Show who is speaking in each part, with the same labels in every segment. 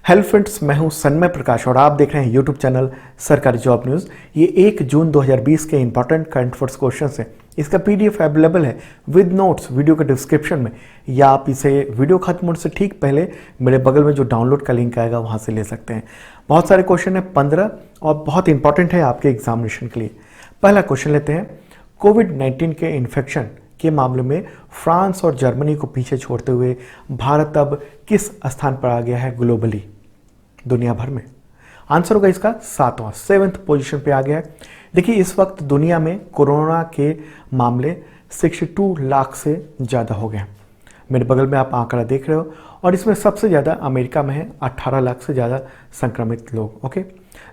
Speaker 1: Hello friends, मैं हूं सन्मय प्रकाश और आप देख रहे हैं यूट्यूब चैनल सरकारी जॉब न्यूज़। ये 1 जून 2020 के इंपॉर्टेंट करंट अफेयर्स क्वेश्चंस हैं। इसका पीडीएफ अवेलेबल है विद नोट्स वीडियो के डिस्क्रिप्शन में, या आप इसे वीडियो खत्म होने से ठीक पहले मेरे बगल में जो डाउनलोड का लिंक आएगा वहाँ से ले सकते हैं। बहुत सारे क्वेश्चन हैं, 15, और बहुत इंपॉर्टेंट है आपके एग्जामिनेशन के लिए। पहला क्वेश्चन लेते हैं। कोविड-19 के इन्फेक्शन के मामले में फ्रांस और जर्मनी को पीछे छोड़ते हुए भारत अब किस स्थान पर आ गया है ग्लोबली, दुनिया भर में? आंसर होगा इसका 7th पोजीशन पे आ गया है। देखिए, इस वक्त दुनिया में कोरोना के मामले 62 लाख से ज़्यादा हो गए हैं। मेरे बगल में आप आंकड़ा देख रहे हो, और इसमें सबसे ज़्यादा अमेरिका में है, 18 लाख से ज़्यादा संक्रमित लोग। ओके,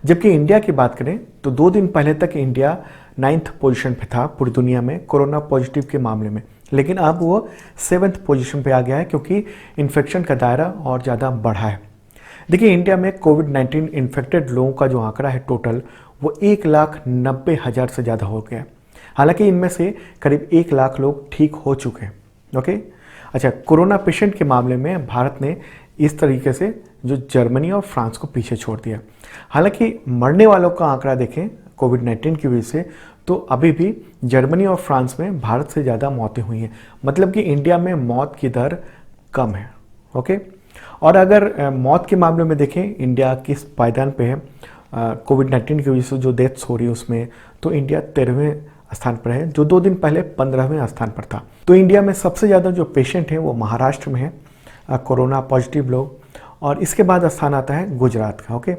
Speaker 1: जबकि इंडिया की बात करें तो 2 दिन पहले तक इंडिया 9th पोजीशन पे था पूरी दुनिया में कोरोना पॉजिटिव के मामले में, लेकिन अब वो 7th पोजीशन पे आ गया है क्योंकि इन्फेक्शन का दायरा और ज़्यादा बढ़ा है। देखिए, इंडिया में कोविड-19 इन्फेक्टेड लोगों का जो आंकड़ा है टोटल, वो 1,90,000 से ज़्यादा हो गया। हालांकि इनमें से करीब 1 लाख लोग ठीक हो चुके हैं। ओके, अच्छा, कोरोना पेशेंट के मामले में भारत ने इस तरीके से जो जर्मनी और फ्रांस को पीछे छोड़ दिया। हालांकि मरने वालों का आंकड़ा देखें कोविड-19 की वजह से, तो अभी भी जर्मनी और फ्रांस में भारत से ज़्यादा मौतें हुई हैं। मतलब कि इंडिया में मौत की दर कम है। ओके, और अगर मौत के मामले में देखें इंडिया किस पायदान पे है कोविड-19 की वजह से जो डेथ्स हो रही है उसमें, तो इंडिया 13वें स्थान पर है, जो 2 दिन पहले 15वें स्थान पर था। तो इंडिया में सबसे ज़्यादा जो पेशेंट हैं वो महाराष्ट्र में है, कोरोना पॉजिटिव लोग, और इसके बाद स्थान आता है गुजरात का। ओके,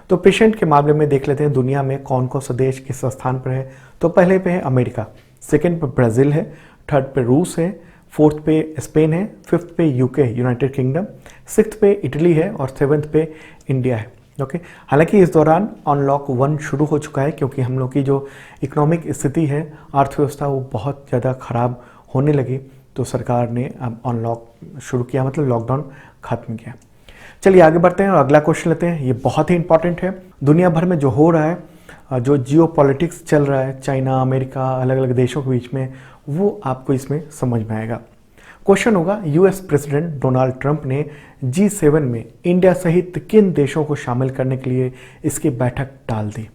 Speaker 1: तो पेशेंट के मामले में देख लेते हैं दुनिया में कौन कौन सा देश किस स्थान पर है। तो पहले पे है अमेरिका, सेकेंड पे ब्राज़ील है, थर्ड पे रूस है, 4th पे स्पेन है, 5th पे यूके यूनाइटेड किंगडम, 6th पे इटली है, और 7th पे इंडिया है। ओके, हालांकि इस दौरान अनलॉक 1 शुरू हो चुका है क्योंकि हम लोग की जो इकोनॉमिक स्थिति है, अर्थव्यवस्था, वो बहुत ज़्यादा ख़राब होने लगी, तो सरकार ने अब अनलॉक शुरू किया, मतलब लॉकडाउन खत्म किया। चलिए आगे बढ़ते हैं और अगला क्वेश्चन लेते हैं। ये बहुत ही इंपॉर्टेंट है। दुनिया भर में जो हो रहा है, जो जियो पॉलिटिक्स चल रहा है चाइना अमेरिका अलग अलग देशों के बीच में, वो आपको इसमें समझ में आएगा। क्वेश्चन होगा, यूएस प्रेसिडेंट डोनाल्ड ट्रंप ने G7 में इंडिया सहित किन देशों को शामिल करने के लिए इसकी बैठक टाल दी?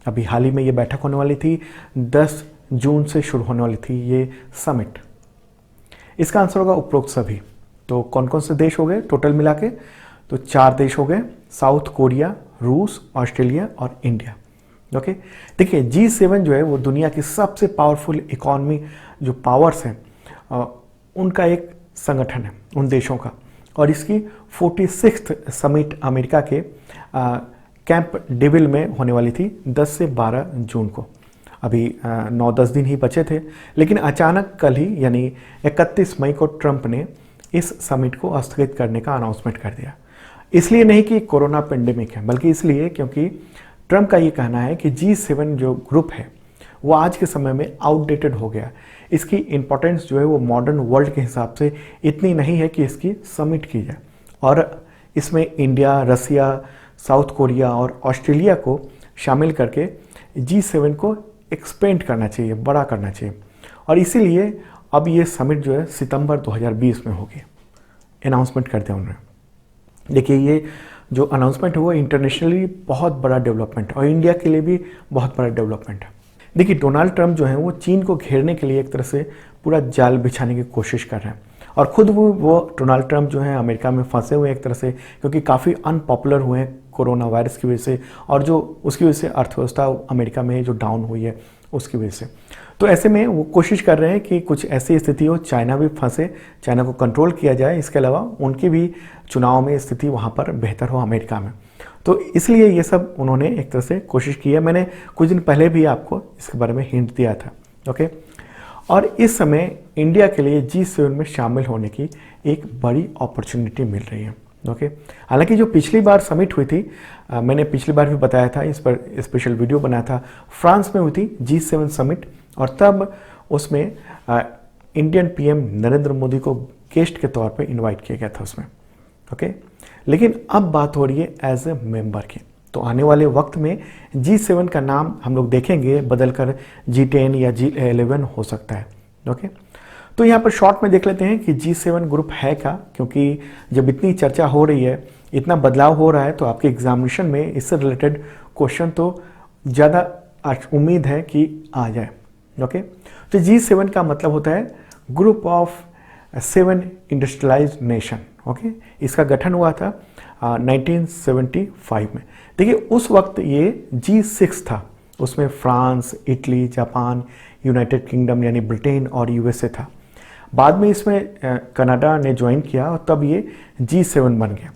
Speaker 1: अभी हाल ही में ये बैठक होने वाली थी, 10 जून से शुरू होने वाली थी ये समिट। इसका आंसर होगा उपरोक्त सभी। तो कौन कौन से देश हो गए टोटल मिला के? तो 4 देश हो गए, साउथ कोरिया, रूस, ऑस्ट्रेलिया और इंडिया। ओके, देखिए, G7 जो है वो दुनिया की सबसे पावरफुल इकॉनमी जो पावर्स हैं उनका एक संगठन है, उन देशों का, और इसकी 46th समिट अमेरिका के कैंप डेविल में होने वाली थी 10 से 12 जून को। अभी 9-10 दिन ही बचे थे, लेकिन अचानक कल ही यानी 31 मई को ट्रंप ने इस समिट को स्थगित करने का अनाउंसमेंट कर दिया। इसलिए नहीं कि कोरोना पेंडेमिक है, बल्कि इसलिए क्योंकि ट्रंप का ये कहना है कि G7 जो ग्रुप है वो आज के समय में आउटडेटेड हो गया। इसकी इम्पोर्टेंस जो है वो मॉडर्न वर्ल्ड के हिसाब से इतनी नहीं है कि इसकी समिट की जाए, और इसमें इंडिया, रसिया, साउथ कोरिया और ऑस्ट्रेलिया को शामिल करके G7 को एक्सपेंड करना चाहिए, बड़ा करना चाहिए, और इसीलिए अब ये समिट जो है सितंबर 2020 में होगी। अनाउंसमेंट कर दिया उन्होंने। देखिए, ये जो अनाउंसमेंट है वो इंटरनेशनली बहुत बड़ा डेवलपमेंट है, और इंडिया के लिए भी बहुत बड़ा डेवलपमेंट है। देखिए, डोनाल्ड ट्रंप जो है वो चीन को घेरने के लिए एक तरह से पूरा जाल बिछाने की कोशिश कर रहे हैं, और खुद वो डोनाल्ड ट्रंप जो है अमेरिका में फंसे हुए एक तरह से, क्योंकि काफ़ी अनपॉपुलर हुए हैं कोरोना वायरस की वजह से, और जो उसकी वजह से अर्थव्यवस्था अमेरिका में जो डाउन हुई है उसकी वजह से। तो ऐसे में वो कोशिश कर रहे हैं कि कुछ ऐसी स्थिति हो, चाइना भी फंसे, चाइना को कंट्रोल किया जाए, इसके अलावा उनकी भी चुनाव में स्थिति वहाँ पर बेहतर हो अमेरिका में। तो इसलिए ये सब उन्होंने एक तरह से कोशिश की है। मैंने कुछ दिन पहले भी आपको इसके बारे में हिंट दिया था। ओके, और इस समय इंडिया के लिए G7 में शामिल होने की एक बड़ी अपॉर्चुनिटी मिल रही है। ओके, हालांकि जो पिछली बार समिट हुई थी, मैंने पिछली बार भी बताया था, इस पर स्पेशल वीडियो बनाया था, फ्रांस में हुई थी G7 समिट, और तब उसमें इंडियन पीएम नरेंद्र मोदी को गेस्ट के तौर पे इनवाइट किया गया था उसमें। ओके, लेकिन अब बात हो रही है एज ए मेंबर की। तो आने वाले वक्त में G7 का नाम हम लोग देखेंगे बदलकर G10 या G11 हो सकता है। ओके, तो यहाँ पर शॉर्ट में देख लेते हैं कि G7 ग्रुप है क्या, क्योंकि जब इतनी चर्चा हो रही है, इतना बदलाव हो रहा है, तो आपके एग्जामिनेशन में इससे रिलेटेड क्वेश्चन तो ज़्यादा उम्मीद है कि आ जाए। ओके, तो G7 का मतलब होता है group of 7 industrialised nation. Okay, इसका गठन हुआ था 1975 में। देखिए उस वक्त ये G6 था, उसमें France, Italy, Japan, United kingdom यानी ब्रिटेन और यूएसए था। बाद में इसमें कनाडा ने ज्वाइन किया और तब ये G7 बन गया।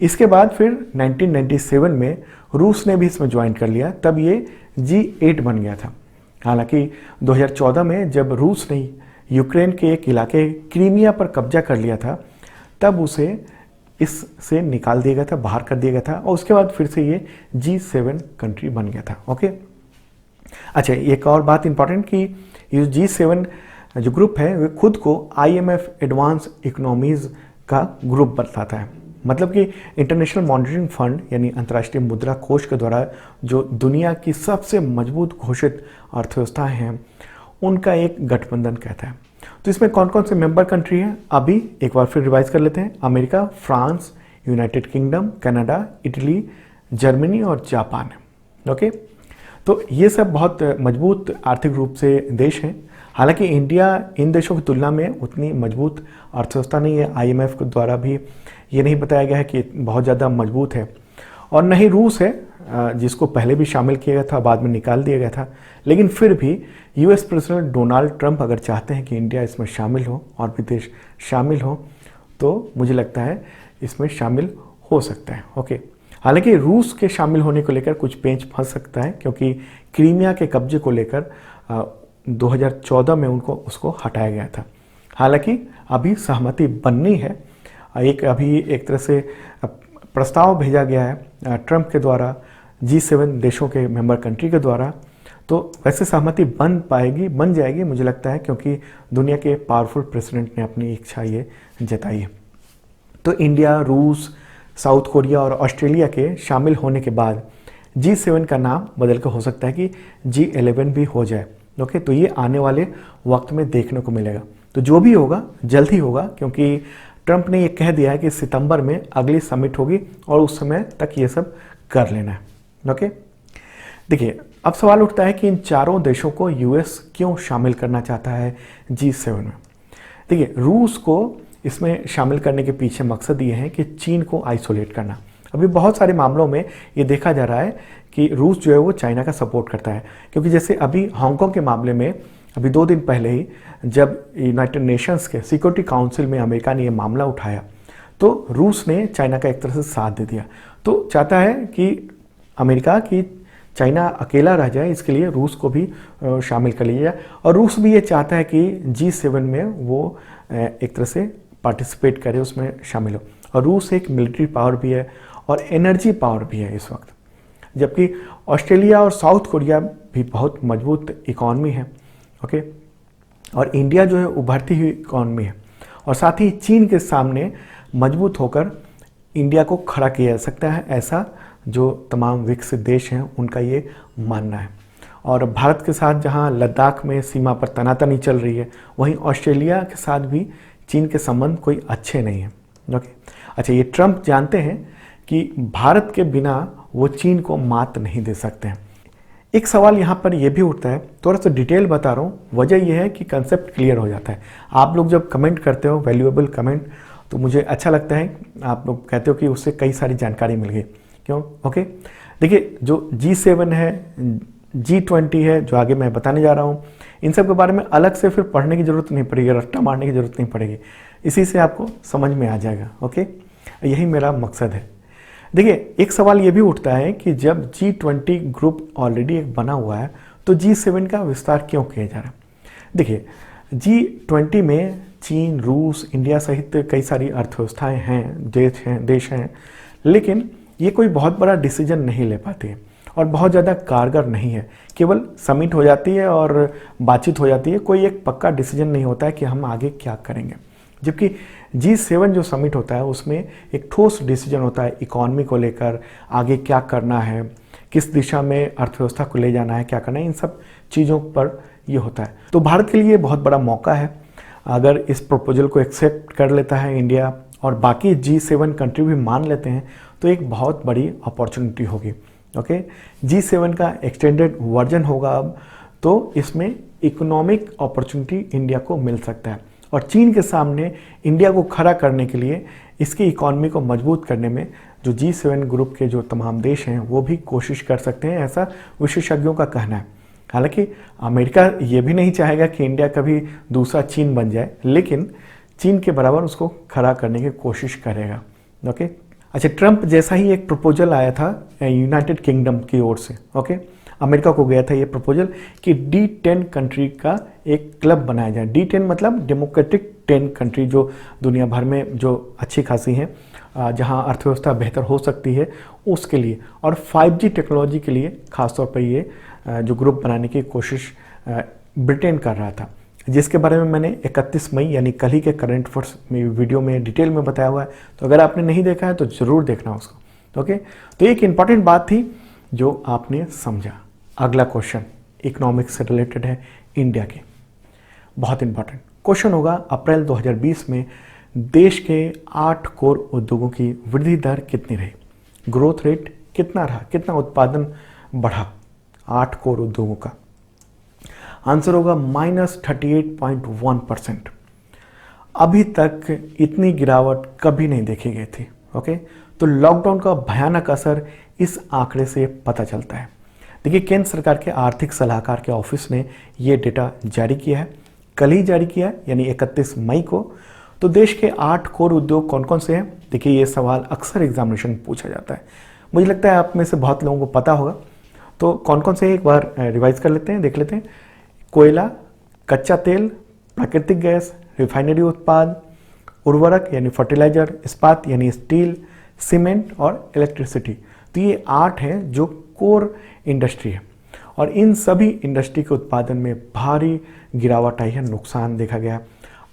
Speaker 1: इसके बाद फिर 1997 में रूस ने भी इसमें ज्वाइन कर लिया, तब ये G8 बन गया था। हालांकि 2014 में जब रूस ने यूक्रेन के एक इलाके क्रीमिया पर कब्जा कर लिया था, तब उसे इससे निकाल दिया गया था, बाहर कर दिया गया था, और उसके बाद फिर से ये G7 कंट्री बन गया था। ओके, अच्छा एक और बात इंपॉर्टेंट कि ये G7 जो ग्रुप है वे खुद को IMF एडवांस इकोनॉमीज का ग्रुप बताता है। मतलब कि इंटरनेशनल मॉनिटरिंग फंड यानी अंतर्राष्ट्रीय मुद्रा कोष के द्वारा जो दुनिया की सबसे मजबूत घोषित अर्थव्यवस्थाएं हैं उनका एक गठबंधन कहता है। तो इसमें कौन कौन से मेंबर कंट्री हैं अभी एक बार फिर रिवाइज कर लेते हैं। America, France, United kingdom, Canada, Italy, Germany और जापान है। ओके, तो ये सब बहुत मजबूत आर्थिक रूप से देश हैं। हालांकि इंडिया इन देशों की तुलना में उतनी मजबूत अर्थव्यवस्था नहीं है। IMF के द्वारा भी ये नहीं बताया गया है कि बहुत ज़्यादा मजबूत है, और न ही रूस है जिसको पहले भी शामिल किया गया था, बाद में निकाल दिया गया था। लेकिन फिर भी US प्रेसिडेंट डोनाल्ड ट्रंप अगर चाहते हैं कि इंडिया इसमें शामिल हो और भी देश शामिल हो, तो मुझे लगता है इसमें शामिल हो सकता है। ओके, हालांकि रूस के शामिल होने को लेकर कुछ पेंच फंस सकता है, क्योंकि क्रीमिया के कब्जे को लेकर 2014 में उसको हटाया गया था। हालांकि अभी सहमति बननी है, अभी एक तरह से प्रस्ताव भेजा गया है ट्रंप के द्वारा G7 देशों के मेंबर कंट्री के द्वारा, तो वैसे सहमति बन जाएगी मुझे लगता है, क्योंकि दुनिया के पावरफुल प्रेसिडेंट ने अपनी इच्छा ये जताई है। तो इंडिया, रूस, साउथ कोरिया और ऑस्ट्रेलिया के शामिल होने के बाद G7 का नाम बदल कर हो सकता है कि G11 भी हो जाए। ओके, तो ये आने वाले वक्त में देखने को मिलेगा। तो जो भी होगा जल्द ही होगा, क्योंकि ट्रंप ने ये कह दिया है कि सितंबर में अगली समिट होगी और उस समय तक ये सब कर लेना है। ओके, देखिए अब सवाल उठता है कि इन चारों देशों को US क्यों शामिल करना चाहता है G7 में। देखिए रूस को इसमें शामिल करने के पीछे मकसद ये है कि चीन को आइसोलेट करना। अभी बहुत सारे मामलों में ये देखा जा रहा है कि रूस जो है वो चाइना का सपोर्ट करता है, क्योंकि जैसे अभी हांगकांग के मामले में अभी 2 दिन पहले ही जब यूनाइटेड नेशंस के सिक्योरिटी काउंसिल में अमेरिका ने ये मामला उठाया, तो रूस ने चाइना का एक तरह से साथ दे दिया। तो चाहता है कि अमेरिका की चाइना अकेला रह जाए, इसके लिए रूस को भी शामिल कर लिया जाए। और रूस भी ये चाहता है कि G7 में वो एक तरह से पार्टिसिपेट करे, उसमें शामिल हो। और रूस एक मिलिट्री पावर भी है और एनर्जी पावर भी है इस वक्त, जबकि ऑस्ट्रेलिया और साउथ कोरिया भी बहुत मजबूत इकॉनमी है। ओके, और इंडिया जो है उभरती हुई इकॉनमी है, और साथ ही चीन के सामने मजबूत होकर इंडिया को खड़ा किया जा सकता है, ऐसा जो तमाम विकसित देश हैं उनका ये मानना है। और भारत के साथ जहां लद्दाख में सीमा पर तनातनी चल रही है, वहीं ऑस्ट्रेलिया के साथ भी चीन के संबंध कोई अच्छे नहीं हैं। ओके, अच्छा ये ट्रंप जानते हैं कि भारत के बिना वो चीन को मात नहीं दे सकते हैं। एक सवाल यहाँ पर यह भी उठता है, थोड़ा सा डिटेल बता रहा हूँ, वजह यह है कि कंसेप्ट क्लियर हो जाता है। आप लोग जब कमेंट करते हो वैल्यूएबल कमेंट, तो मुझे अच्छा लगता है, आप लोग कहते हो कि उससे कई सारी जानकारी मिल गई। क्यों? ओके, देखिए जो G7 है, G20 है, जो आगे मैं बताने जा रहा हूँ, इन सब के बारे में अलग से फिर पढ़ने की जरूरत नहीं पड़ेगी, रट्टा मारने की जरूरत नहीं पड़ेगी, इसी से आपको समझ में आ जाएगा। ओके, यही मेरा मकसद है। देखिए एक सवाल ये भी उठता है कि जब G20 ग्रुप ऑलरेडी एक बना हुआ है, तो G7 का विस्तार क्यों किया जा रहा है? देखिए G20 में चीन, रूस, इंडिया सहित कई सारी अर्थव्यवस्थाएं हैं, देश हैं, लेकिन ये कोई बहुत बड़ा डिसीजन नहीं ले पाती है और बहुत ज़्यादा कारगर नहीं है। केवल समिट हो जाती है और बातचीत हो जाती है, कोई एक पक्का डिसीजन नहीं होता है कि हम आगे क्या करेंगे। जबकि G7 जो समिट होता है उसमें एक ठोस डिसीजन होता है इकॉनमी को लेकर, आगे क्या करना है, किस दिशा में अर्थव्यवस्था को ले जाना है, क्या करना है, इन सब चीज़ों पर ये होता है। तो भारत के लिए बहुत बड़ा मौका है। अगर इस प्रपोजल को एक्सेप्ट कर लेता है इंडिया और बाकी G7 कंट्री भी मान लेते हैं तो एक बहुत बड़ी अपॉर्चुनिटी होगी। ओके, G7 का एक्सटेंडेड वर्जन होगा अब, तो इसमें इकोनॉमिक अपॉर्चुनिटी इंडिया को मिल सकता है और चीन के सामने इंडिया को खड़ा करने के लिए, इसकी इकॉनमी को मजबूत करने में जो G7 ग्रुप के जो तमाम देश हैं वो भी कोशिश कर सकते हैं, ऐसा विशेषज्ञों का कहना है। हालांकि अमेरिका ये भी नहीं चाहेगा कि इंडिया कभी दूसरा चीन बन जाए, लेकिन चीन के बराबर उसको खड़ा करने की कोशिश करेगा। ओके, अच्छा, ट्रंप जैसा ही एक प्रपोजल आया था यूनाइटेड किंगडम की ओर से। ओके, अमेरिका को गया था ये प्रपोजल कि D10 कंट्री का एक क्लब बनाया जाए। D10 मतलब डेमोक्रेटिक 10 कंट्री, जो दुनिया भर में जो अच्छी खासी हैं, जहां अर्थव्यवस्था बेहतर हो सकती है उसके लिए, और 5G टेक्नोलॉजी के लिए खासतौर पर ये जो ग्रुप बनाने की कोशिश ब्रिटेन कर रहा था, जिसके बारे में मैंने 31 मई यानी कल ही के करंट अफेयर्स में वीडियो में डिटेल में बताया हुआ है। तो अगर आपने नहीं देखा है तो ज़रूर देखना उसको। ओके, तो एक इम्पॉर्टेंट बात थी जो आपने समझा। अगला क्वेश्चन इकोनॉमिक्स से रिलेटेड है, इंडिया के। बहुत इंपॉर्टेंट क्वेश्चन होगा, अप्रैल 2020 में देश के 8 कोर उद्योगों की वृद्धि दर कितनी रही? ग्रोथ रेट कितना रहा, कितना उत्पादन बढ़ा 8 कोर उद्योगों का? आंसर होगा -38.1%। अभी तक इतनी गिरावट कभी नहीं देखी गई थी। ओके, तो लॉकडाउन का भयानक असर इस आंकड़े से पता चलता है। देखिए, केंद्र सरकार के आर्थिक सलाहकार के ऑफिस ने ये डेटा जारी किया है, कल ही जारी किया है यानी 31 मई को। तो देश के 8 कोर उद्योग कौन कौन से हैं? देखिए, ये सवाल अक्सर एग्जामिनेशन में पूछा जाता है, मुझे लगता है आप में से बहुत लोगों को पता होगा। तो कौन कौन से एक बार रिवाइज कर लेते हैं, देख लेते हैं। कोयला, कच्चा तेल, प्राकृतिक गैस, रिफाइनरी उत्पाद, उर्वरक यानी फर्टिलाइजर, इस्पात यानी स्टील, सीमेंट और इलेक्ट्रिसिटी। तो ये 8 हैं जो कोर इंडस्ट्री है, और इन सभी इंडस्ट्री के उत्पादन में भारी गिरावट आई है, नुकसान देखा गया।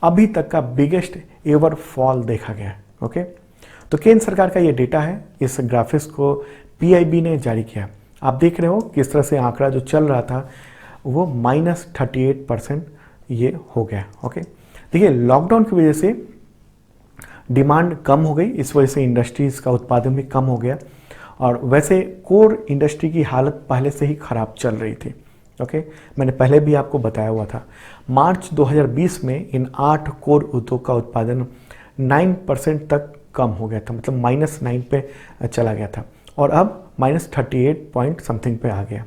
Speaker 1: अभी तक का बिगेस्ट एवर फॉल देखा गया। ओके, तो केंद्र सरकार का ये डेटा है, इस ग्राफिक्स को PIB ने जारी किया। आप देख रहे हो किस तरह से आंकड़ा जो चल रहा था वो -38% ये हो गया। ओके, देखिए, लॉकडाउन की वजह से डिमांड कम हो गई, इस वजह से इंडस्ट्रीज का उत्पादन भी कम हो गया, और वैसे कोर इंडस्ट्री की हालत पहले से ही खराब चल रही थी। ओके, मैंने पहले भी आपको बताया हुआ था। मार्च 2020 में इन 8 कोर उद्योग का उत्पादन 9% तक कम हो गया था, मतलब -9 पे चला गया था, और अब -38 पॉइंट समथिंग पे आ गया।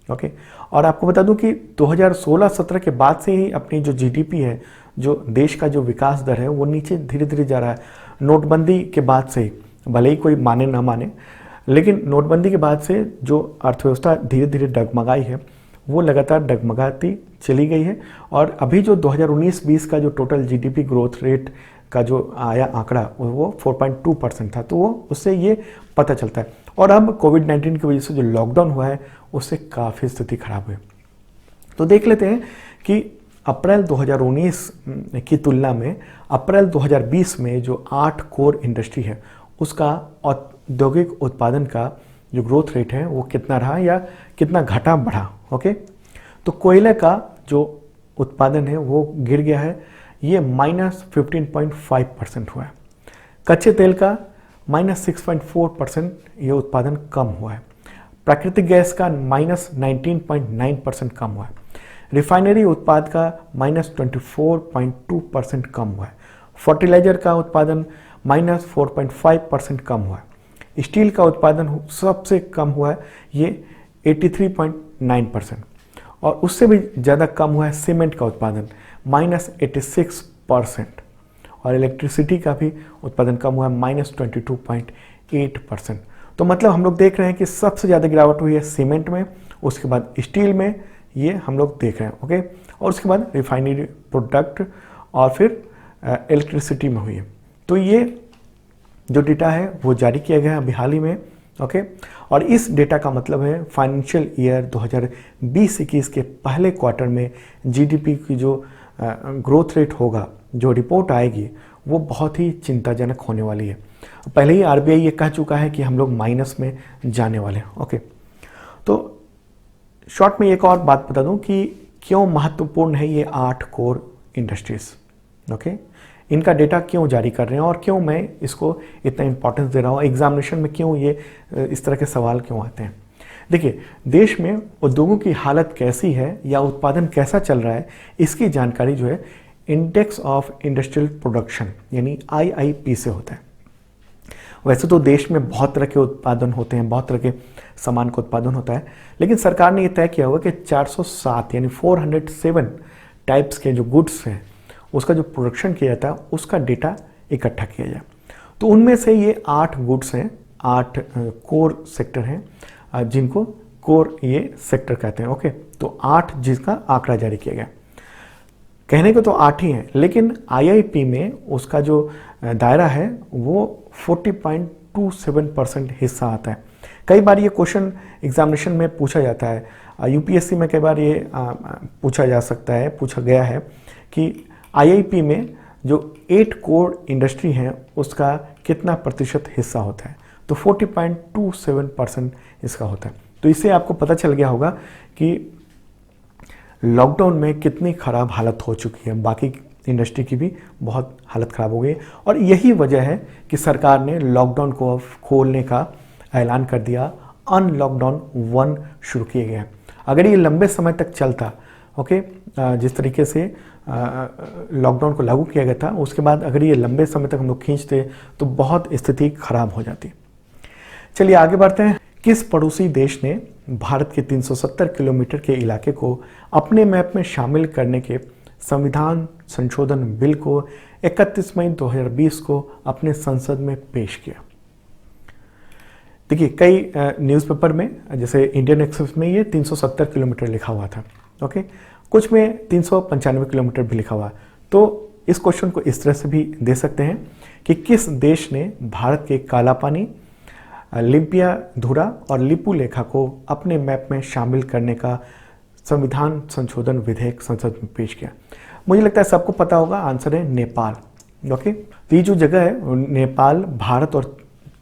Speaker 1: ओके, और आपको बता दूं कि 2016-17 के बाद से ही अपनी जो GDP है, जो देश का जो विकास दर है, वो नीचे धीरे धीरे जा रहा है। नोटबंदी के बाद से ही, भले ही कोई माने ना माने, लेकिन नोटबंदी के बाद से जो अर्थव्यवस्था धीरे धीरे डगमगाई है वो लगातार डगमगाती चली गई है, और अभी जो 2019-20 का जो टोटल GDP ग्रोथ रेट का जो आया आंकड़ा वो 4.2% था, तो वो उससे ये पता चलता है। और अब कोविड-19 की वजह से जो लॉकडाउन हुआ है उससे काफ़ी स्थिति खराब हुई। तो देख लेते हैं कि अप्रैल 2019 की तुलना में अप्रैल 2020 में जो 8 कोर इंडस्ट्री है उसका औद्योगिक उत्पादन का जो ग्रोथ रेट है वो कितना रहा या कितना घटा बढ़ा। ओके, तो कोयले का जो उत्पादन है वो गिर गया है, ये -15.5% हुआ है। कच्चे तेल का -6.4% ये उत्पादन कम हुआ है। प्राकृतिक गैस का -19.9% कम हुआ है। रिफाइनरी उत्पाद का -24.2% कम हुआ है। फर्टिलाइजर का उत्पादन -4.5% कम हुआ है। स्टील का उत्पादन सबसे कम हुआ है, ये 83.9%, और उससे भी ज़्यादा कम हुआ है सीमेंट का उत्पादन -86%, और इलेक्ट्रिसिटी का भी उत्पादन कम हुआ है -22.8%। तो मतलब हम लोग देख रहे हैं कि सबसे ज़्यादा गिरावट हुई है सीमेंट में, उसके बाद स्टील में ये हम लोग देख रहे हैं। ओके, और उसके बाद रिफाइनरी प्रोडक्ट, और फिर इलेक्ट्रिसिटी में हुई है। तो ये जो डेटा है वो जारी किया गया है अभी हाल ही में। ओके, और इस डेटा का मतलब है फाइनेंशियल ईयर 2020-21 के पहले क्वार्टर में GDP की जो ग्रोथ रेट होगा, जो रिपोर्ट आएगी, वो बहुत ही चिंताजनक होने वाली है। पहले ही RBI ये कह चुका है कि हम लोग माइनस में जाने वाले हैं। ओके, तो शॉर्ट में एक और बात बता दूं कि क्यों महत्वपूर्ण है ये 8 कोर इंडस्ट्रीज। ओके, इनका डेटा क्यों जारी कर रहे हैं और क्यों मैं इसको इतना इंपॉर्टेंस दे रहा हूँ, एग्जामिनेशन में क्यों ये इस तरह के सवाल क्यों आते हैं। देखिए, देश में उद्योगों की हालत कैसी है या उत्पादन कैसा चल रहा है, इसकी जानकारी जो है इंडेक्स ऑफ इंडस्ट्रियल प्रोडक्शन यानी IIP से होता है। वैसे तो देश में बहुत तरह के उत्पादन होते हैं, बहुत तरह के सामान का उत्पादन होता है, लेकिन सरकार ने ये तय किया हुआ कि 407 यानी 407 टाइप्स के जो गुड्स हैं उसका जो प्रोडक्शन किया जाता है उसका डेटा इकट्ठा किया जाए। तो उनमें से ये 8 गुड्स हैं, 8 कोर सेक्टर हैं जिनको कोर ये सेक्टर कहते हैं। ओके, तो 8 जिसका आंकड़ा जारी किया गया। कहने को तो 8 ही हैं, लेकिन IIP में उसका जो दायरा है वो 40.27% हिस्सा आता है। कई बार ये क्वेश्चन एग्जामिनेशन में पूछा जाता है, UPSC में कई बार ये पूछा जा सकता है, पूछा गया है कि IIP में जो 8 कोर इंडस्ट्री हैं उसका कितना प्रतिशत हिस्सा होता है, तो 40.27% इसका होता है। तो इससे आपको पता चल गया होगा कि लॉकडाउन में कितनी ख़राब हालत हो चुकी है, बाकी इंडस्ट्री की भी बहुत हालत ख़राब हो गई है। और यही वजह है कि सरकार ने लॉकडाउन को अब खोलने का ऐलान कर दिया, अनलॉकडाउन 1 शुरू किए गए हैं। अगर ये लंबे समय तक चलता, ओके, जिस तरीके से लॉकडाउन को लागू किया गया था, उसके बाद अगर ये लंबे समय तक हम लोग खींचते तो बहुत स्थिति खराब हो जाती। चलिए आगे बढ़ते हैं। किस पड़ोसी देश ने भारत के 370 किलोमीटर के इलाके को अपने मैप में शामिल करने के संविधान संशोधन बिल को 31 मई 2020 को अपने संसद में पेश किया? देखिए, कई न्यूज़पेपर में जैसे इंडियन एक्सप्रेस में ये 370 किलोमीटर लिखा हुआ था, ओके, कुछ में 395 किलोमीटर भी लिखा हुआ। तो इस क्वेश्चन को इस तरह से भी दे सकते हैं कि किस देश ने भारत के कालापानी, लिम्पियाधुरा और लिपुलेखा को अपने मैप में शामिल करने का संविधान संशोधन विधेयक संसद में पेश किया? मुझे लगता है सबको पता होगा, आंसर है नेपाल। ओके, तो ये जो जगह है नेपाल, भारत और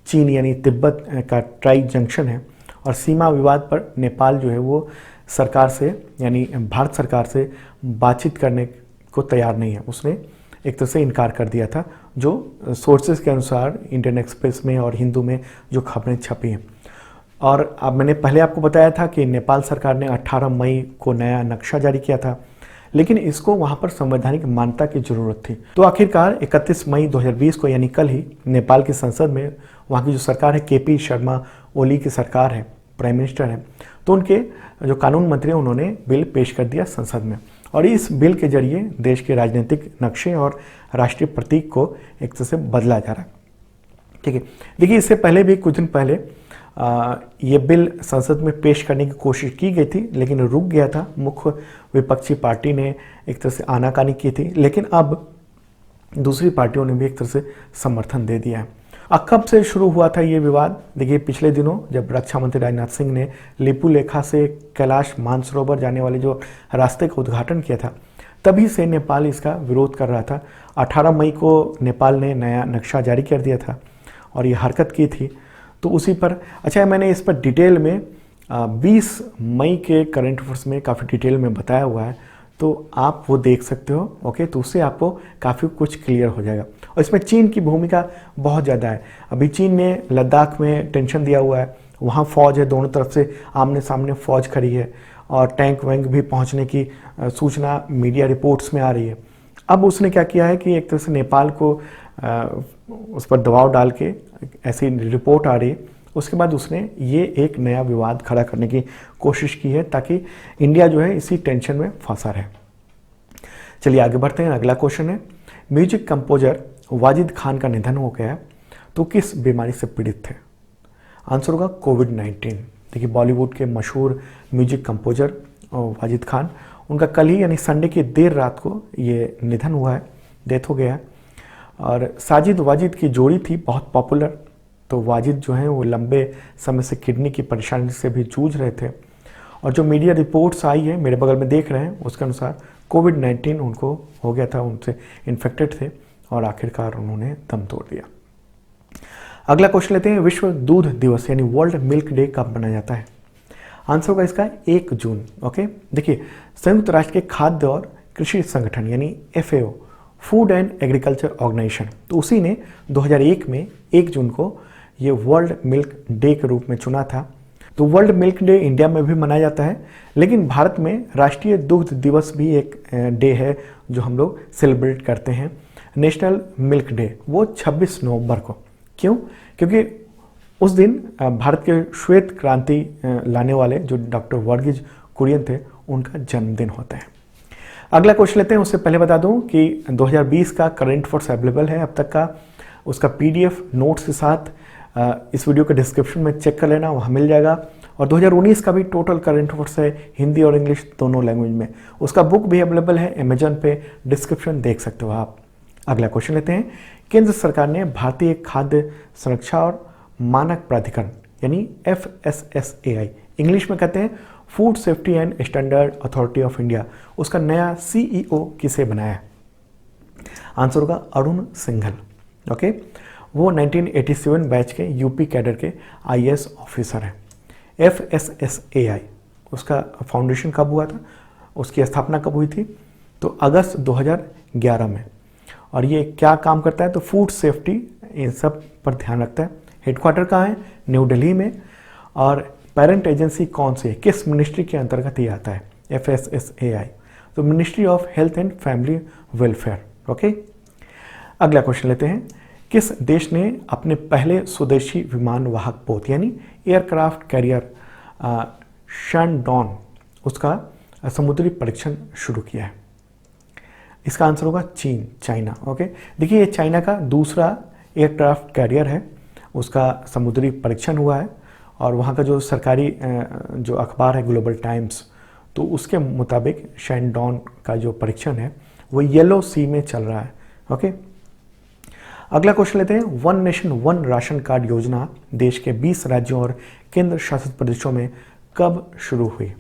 Speaker 1: चीन यानी तिब्बत का ट्राई जंक्शन है और सीमा विवाद पर नेपाल जो है वो सरकार से यानी भारत सरकार से बातचीत करने को तैयार नहीं है। उसने एक तरह से इनकार कर दिया था, जो सोर्सेज के अनुसार इंडियन एक्सप्रेस में और हिंदू में जो खबरें छपी हैं। और अब मैंने पहले आपको बताया था कि नेपाल सरकार ने 18 मई को नया नक्शा जारी किया था, लेकिन इसको वहाँ पर संवैधानिक मान्यता की जरूरत थी। तो आखिरकार 31 मई 2020 को यानी कल ही नेपाल की संसद में वहाँ की जो सरकार है, KP शर्मा ओली की सरकार है, प्राइम मिनिस्टर है, तो उनके जो कानून मंत्री हैं उन्होंने बिल पेश कर दिया संसद में। और इस बिल के जरिए देश के राजनीतिक नक्शे और राष्ट्रीय प्रतीक को एक तरह से बदला जा रहा है। ठीक है, देखिए, इससे पहले भी कुछ दिन पहले ये बिल संसद में पेश करने की कोशिश की गई थी, लेकिन रुक गया था। मुख्य विपक्षी पार्टी ने एक तरह से आनाकानी की थी, लेकिन अब दूसरी पार्टियों ने भी एक तरह से समर्थन दे दिया है। अब कब से शुरू हुआ था ये विवाद? देखिए, पिछले दिनों जब रक्षा मंत्री राजनाथ सिंह ने लिपुलेखा से कैलाश मानसरोवर जाने वाले जो रास्ते का उद्घाटन किया था, तभी से नेपाल इसका विरोध कर रहा था। 18 मई को नेपाल ने नया नक्शा जारी कर दिया था और ये हरकत की थी, तो उसी पर अच्छा मैंने इस पर डिटेल में 20 मई के करंट अफेयर्स में काफ़ी डिटेल में बताया हुआ है, तो आप वो देख सकते हो। ओके, तो उससे आपको काफ़ी कुछ क्लियर हो जाएगा। और इसमें चीन की भूमिका बहुत ज़्यादा है। अभी चीन ने लद्दाख में टेंशन दिया हुआ है, वहाँ फ़ौज है, दोनों तरफ से आमने सामने फ़ौज खड़ी है और टैंक वैंक भी पहुँचने की सूचना मीडिया रिपोर्ट्स में आ रही है। अब उसने क्या किया है कि एक तरह से नेपाल को उस पर दबाव डाल के ऐसी रिपोर्ट आ रही है, उसके बाद उसने ये एक नया विवाद खड़ा करने की कोशिश की है ताकि इंडिया जो है इसी टेंशन में फंसा रहे। चलिए आगे बढ़ते हैं। अगला क्वेश्चन है, म्यूजिक कंपोजर वाजिद खान का निधन हो गया है, तो किस बीमारी से पीड़ित थे? आंसर होगा कोविड-19। देखिए, बॉलीवुड के मशहूर म्यूजिक कंपोजर वाजिद खान, उनका कल ही यानी संडे की देर रात को ये निधन हुआ है, डेथ हो गया है। और साजिद वाजिद की जोड़ी थी बहुत पॉपुलर, तो वाजिद जो है वो लंबे समय से किडनी की परेशानी से भी जूझ रहे थे और जो मीडिया रिपोर्ट्स आई है, मेरे बगल में देख रहे हैं, उसके अनुसार कोविड-19 उनको हो गया था, उनसे इन्फेक्टेड थे और आखिरकार उन्होंने दम तोड़ दिया। अगला क्वेश्चन लेते हैं, विश्व दूध दिवस यानी वर्ल्ड मिल्क डे कब मनाया जाता है? आंसर होगा इसका 1 जून। ओके, देखिए, संयुक्त राष्ट्र के खाद्य और कृषि संगठन यानी FAO food and agriculture organization, तो उसी ने 2001 में 1 जून को ये वर्ल्ड मिल्क डे के रूप में चुना था। तो वर्ल्ड मिल्क डे इंडिया में भी मनाया जाता है, लेकिन भारत में राष्ट्रीय दुग्ध दिवस भी एक डे है जो हम लोग सेलिब्रेट करते हैं, नेशनल मिल्क डे, वो 26 नवंबर को। क्यों? क्योंकि उस दिन भारत के श्वेत क्रांति लाने वाले जो डॉक्टर वर्गीज कुरियन थे, उनका जन्मदिन होता है। अगला क्वेश्चन लेते हैं। उससे पहले बता दूं कि 2020 का करंट अफेयर्स अवेलेबल है अब तक का, उसका PDF नोट्स के साथ इस वीडियो के डिस्क्रिप्शन में चेक कर लेना, वहाँ मिल जाएगा। और 2019 का भी टोटल करंट अफेयर्स है, हिंदी और इंग्लिश दोनों लैंग्वेज में। उसका बुक भी अवेलेबल है अमेजन पे, डिस्क्रिप्शन देख सकते हो आप। अगला क्वेश्चन लेते हैं। केंद्र सरकार ने भारतीय खाद्य संरक्षा और मानक प्राधिकरण यानी FSSAI, इंग्लिश में कहते हैं food safety and standard authority of India, उसका नया CEO किसे बनाया? आंसर होगा अरुण सिंघल। ओके, वो 1987 बैच के यूपी कैडर के IAS ऑफिसर हैं। FSSAI उसका फाउंडेशन कब हुआ था, उसकी स्थापना कब हुई थी? तो अगस्त 2011 में। और ये क्या काम करता है? तो फूड सेफ्टी इन सब पर ध्यान रखता है। हेडक्वार्टर कहाँ है? न्यू दिल्ली में। और पेरेंट एजेंसी कौन सी है, किस मिनिस्ट्री के अंतर्गत ये आता है? FSSAI, तो ministry of health and family welfare. Okay, अगला क्वेश्चन लेते हैं। किस देश ने अपने पहले स्वदेशी विमान वाहक पोत यानी एयरक्राफ्ट कैरियर शैनडॉन, उसका समुद्री परीक्षण शुरू किया है? इसका आंसर होगा चीन, चाइना। ओके, देखिए ये चाइना का दूसरा एयरक्राफ्ट कैरियर है, उसका समुद्री परीक्षण हुआ है। और वहाँ का जो सरकारी जो अखबार है ग्लोबल टाइम्स, तो उसके मुताबिक शैनडॉन का जो परीक्षण है वो येलो सी में चल रहा है। ओके, अगला क्वेश्चन लेते हैं। One nation one ration card योजना देश के 20 राज्यों और केंद्र शासित प्रदेशों में कब शुरू हुई?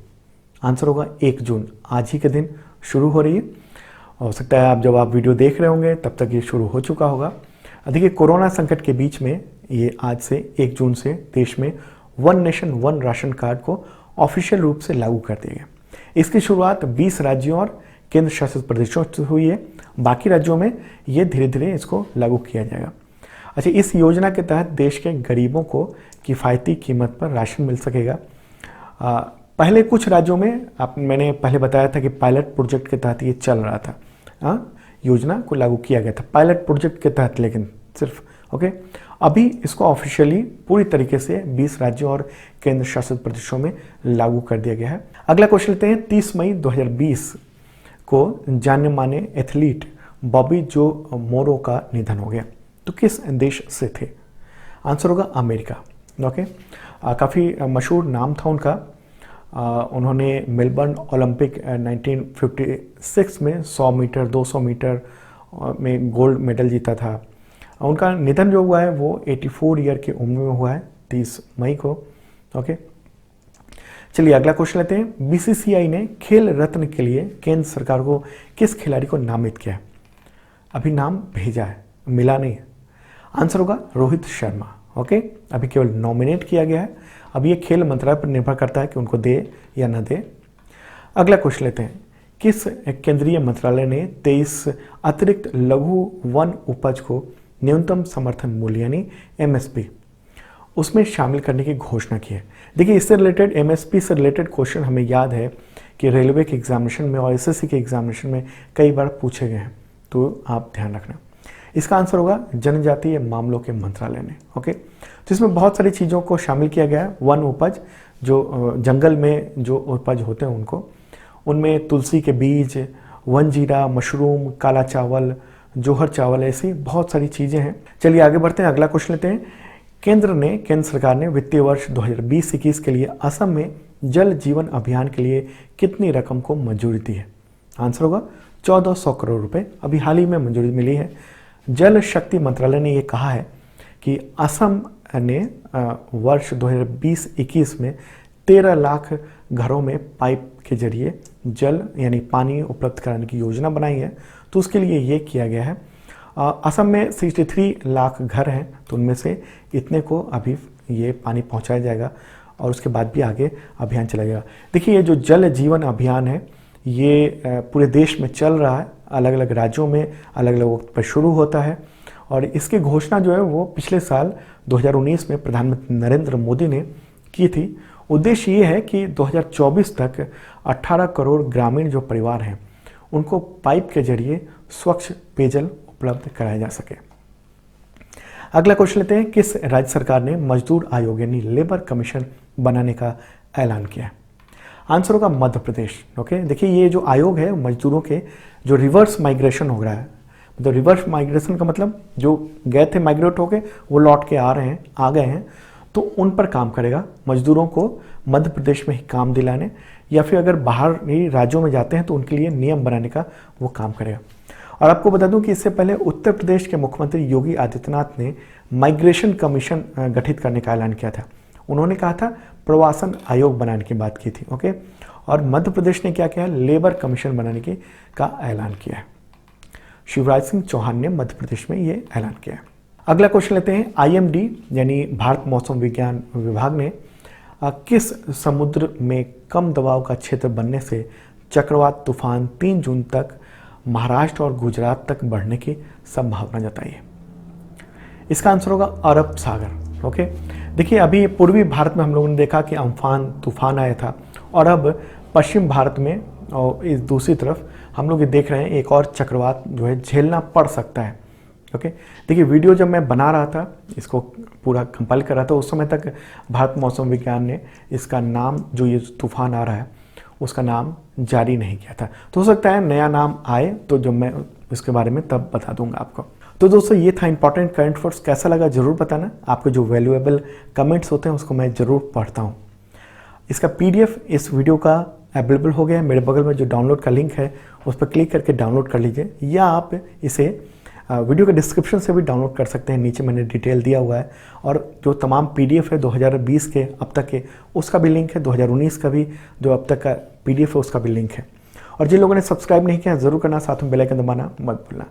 Speaker 1: आंसर होगा 1 जून, आज ही के दिन शुरू हो रही है। हो सकता है जब आप वीडियो देख रहे होंगे तब तक ये शुरू हो चुका होगा। देखिए कोरोना संकट के बीच में ये आज से 1 जून से देश में one nation one ration card को ऑफिशियल रूप से लागू कर दिया गया। इसकी शुरुआत 20 राज्यों और केंद्र शासित प्रदेशों से हुई है, बाकी राज्यों में ये धीरे धीरे इसको लागू किया जाएगा। अच्छा, इस योजना के तहत देश के गरीबों को किफ़ायती कीमत पर राशन मिल सकेगा। पहले कुछ राज्यों में मैंने पहले बताया था कि पायलट प्रोजेक्ट के तहत ये चल रहा था, योजना को लागू किया गया था पायलट प्रोजेक्ट के तहत, लेकिन सिर्फ। ओके, अभी इसको ऑफिशियली पूरी तरीके से 20 राज्यों और केंद्र शासित प्रदेशों में लागू कर दिया गया है। अगला क्वेश्चन लेते हैं। 30 मई 2020 को जाने माने एथलीट बॉबी जो मोरो का निधन हो गया, तो किस देश से थे? आंसर होगा अमेरिका। ओके, काफ़ी मशहूर नाम था उनका। उन्होंने मेलबर्न ओलंपिक 1956 में 100 मीटर 200 मीटर में गोल्ड मेडल जीता था। उनका निधन जो हुआ है वो 84 ईयर की उम्र में हुआ है, 30 मई को। ओके, चलिए अगला क्वेश्चन लेते हैं। BCCI ने खेल रत्न के लिए केंद्र सरकार को किस खिलाड़ी को नामित किया? अभी नाम भेजा है, मिला नहीं है। आंसर होगा रोहित शर्मा। ओके, अभी केवल नॉमिनेट किया गया है, अब ये खेल मंत्रालय पर निर्भर करता है कि उनको दे या न दे। अगला क्वेश्चन लेते हैं। किस केंद्रीय मंत्रालय ने 23 अतिरिक्त लघु वन उपज को न्यूनतम समर्थन मूल्य यानी MSP उसमें शामिल करने की घोषणा की है? देखिए इससे रिलेटेड MSP से रिलेटेड क्वेश्चन हमें याद है कि रेलवे के एग्जामिनेशन में और SSC के एग्जामिनेशन में कई बार पूछे गए हैं, तो आप ध्यान रखना। इसका आंसर होगा जनजातीय मामलों के मंत्रालय ने। ओके, तो इसमें बहुत सारी चीज़ों को शामिल किया गया है। वन उपज, जो जंगल में जो उपज होते हैं उनको, उनमें तुलसी के बीज, वन जीरा, मशरूम, काला चावल, जोहर चावल, ऐसी बहुत सारी चीज़ें हैं। चलिए आगे बढ़ते हैं, अगला क्वेश्चन लेते हैं। केंद्र सरकार ने वित्तीय वर्ष 2020-21 के लिए असम में जल जीवन अभियान के लिए कितनी रकम को मंजूरी दी है? आंसर होगा 1400 करोड़ रुपए, अभी हाल ही में मंजूरी मिली है। जल शक्ति मंत्रालय ने ये कहा है कि असम ने वर्ष 2020-21 में 13 लाख घरों में पाइप के जरिए जल यानी पानी उपलब्ध कराने की योजना बनाई है, तो उसके लिए ये किया गया है। असम में 63 लाख घर हैं, तो उनमें से इतने को अभी ये पानी पहुंचाया जाएगा और उसके बाद भी आगे अभियान चलाएगा। देखिए ये जो जल जीवन अभियान है ये पूरे देश में चल रहा है। अलग अलग राज्यों में अलग अलग वक्त पर शुरू होता है और इसकी घोषणा जो है वो पिछले साल 2019 में प्रधानमंत्री नरेंद्र मोदी ने की थी। उद्देश्य ये है कि 2024 तक 18 करोड़ ग्रामीण जो परिवार हैं उनको पाइप के जरिए स्वच्छ पेयजल उपलब्ध कराया जा सके। अगला क्वेश्चन लेते हैं, किस राज्य सरकार ने मजदूर आयोग यानी लेबर कमीशन बनाने का ऐलान किया है? आंसर होगा मध्य प्रदेश। ओके, देखिए ये जो आयोग है मजदूरों के जो रिवर्स माइग्रेशन हो रहा है, मतलब रिवर्स माइग्रेशन का मतलब जो गए थे माइग्रेट होके वो लौट के आ गए हैं, तो उन पर काम करेगा। मजदूरों को मध्य प्रदेश में ही काम दिलाने या फिर अगर बाहर ही राज्यों में जाते हैं तो उनके लिए नियम बनाने का वो काम करेगा। और आपको बता दूं कि इससे पहले उत्तर प्रदेश के मुख्यमंत्री योगी आदित्यनाथ ने माइग्रेशन कमीशन गठित करने का ऐलान किया था। उन्होंने कहा था प्रवासन आयोग बनाने की बात की थी। ओके, और मध्य प्रदेश ने क्या किया? लेबर कमीशन बनाने का ऐलान किया है। शिवराज सिंह चौहान ने मध्य प्रदेश में ये ऐलान किया है। अगला क्वेश्चन लेते हैं, IMD यानी भारत मौसम विज्ञान विभाग ने किस समुद्र में कम दबाव का क्षेत्र बनने से चक्रवात तूफान 3 जून तक महाराष्ट्र और गुजरात तक बढ़ने की संभावना जताई है? इसका आंसर होगा अरब सागर। ओके, देखिए अभी पूर्वी भारत में हम लोगों ने देखा कि अम्फान तूफान आया था और अब पश्चिम भारत में और इस दूसरी तरफ हम लोग ये देख रहे हैं एक और चक्रवात जो है झेलना पड़ सकता है। ओके, देखिए वीडियो जब मैं बना रहा था, इसको पूरा कंपाइल कर रहा था, उस समय तक भारत मौसम विज्ञान ने इसका नाम जो ये तूफान आ रहा है उसका नाम जारी नहीं किया था। तो हो सकता है नया नाम आए तो जब मैं इसके बारे में तब बता दूंगा आपको। तो दोस्तों ये था इंपॉर्टेंट करंट अफेयर्स। कैसा लगा जरूर बताना। आपके जो वैल्यूएबल कमेंट्स होते हैं उसको मैं ज़रूर पढ़ता हूँ। इसका PDF इस वीडियो का अवेलेबल हो गया है। मेरे बगल में जो डाउनलोड का लिंक है उस पर क्लिक करके डाउनलोड कर लीजिए, या आप इसे वीडियो के डिस्क्रिप्शन से भी डाउनलोड कर सकते हैं। नीचे मैंने डिटेल दिया हुआ है और जो तमाम PDF है 2020 के अब तक के उसका भी लिंक है, 2019 का भी जो अब तक का PDF है उसका भी लिंक है। और जिन लोगों ने सब्सक्राइब नहीं किया ज़रूर करना, साथ में बेल आइकन दबाना मत भूलना।